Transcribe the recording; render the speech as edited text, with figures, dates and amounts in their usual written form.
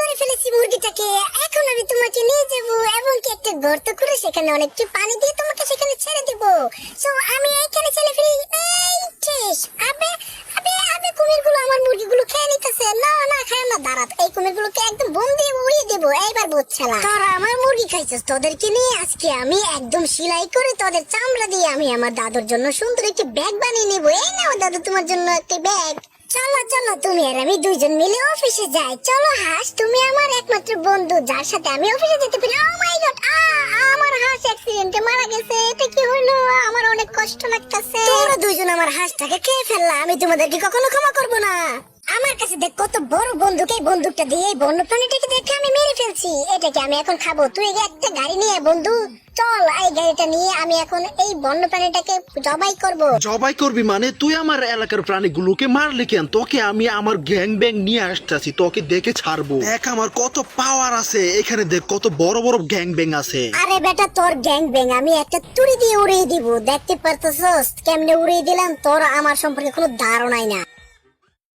করে ফেলেছি মুরগিটাকে। এখন আমি তোমাকে নিয়ে যাব এবং কি একটা গর্ত করে সেখানে অনেকটা পানি দিয়ে তোমাকে সেখানে ছেড়ে দিব। সো আমি এইখানে ছেড়ে ফেলি। এই শেষ। আবে আবে আবে কুমিরগুলো আমার মুরগিগুলো খেয়ে নিতেছে। না না খায় না, দাঁড়া, এই কুমিরগুলোকে একদম বোম দিয়ে উড়িয়ে দেবো। এইবার বুঝছালা তোরা আমার মুরগি খাইছিস, তোদেরকে নিয়ে আজকে আমি একদম সেলাই করে তোদের চামড়া দিয়ে আমি আমার দাদুর জন্য সুন্দর একটি ব্যাগ বানিয়ে নেবো। এই নাও দাদু তোমার জন্য একটি ব্যাগ। চলো চলো, তুমি আর আমি দুইজন মিলে অফিসে যাই। চলো হাঁস, তুমি আমার একমাত্র বন্ধু যার সাথে আমি অফিসে যেতে পারি। ও মাই গড, আমার হাঁস অ্যাক্সিডেন্টে মারা গেছে। এটা কি হলো? আমার অনেক কষ্ট লাগতেছে। তোমরা দুইজন আমার হাঁসটাকে খেয়ে ফেললা, আমি তোমাদেরকে কখনো ক্ষমা করব না। আমার কাছে দেখ কত বড় বন্দুক, এই বন্দুকটা দিয়ে এই বন্য প্রাণীটাকে দেখে আমি মেরে ফেলছি। এটাকে আমি এখন খাবো। তুই একটা গাড়ি নিয়ে বন্ধু চল, এই গাড়িটা নিয়ে আমি এখন এই বন্য প্রাণীটাকে জবাই করব। জবাই করবি মানে? তুই আমার এলাকার প্রাণীগুলোকে মারলি কেন? তোকে আমি আমার গ্যাং ব্যাং নিয়ে আসতেছি, তোকে দেখে ছাড়বো। দেখ আমার কত পাওয়ার আছে এখানে, দেখ কত বড় বড় গ্যাং ব্যাং আছে। আরে বেটা, তোর গ্যাং ব্যাং আমি একটা তুড়ি দিয়ে উড়িয়ে দিব। দেখতে পারতেছস কেমনে উড়িয়ে দিলাম? তোর আমার সম্পর্কে কোনো ধারণাই না।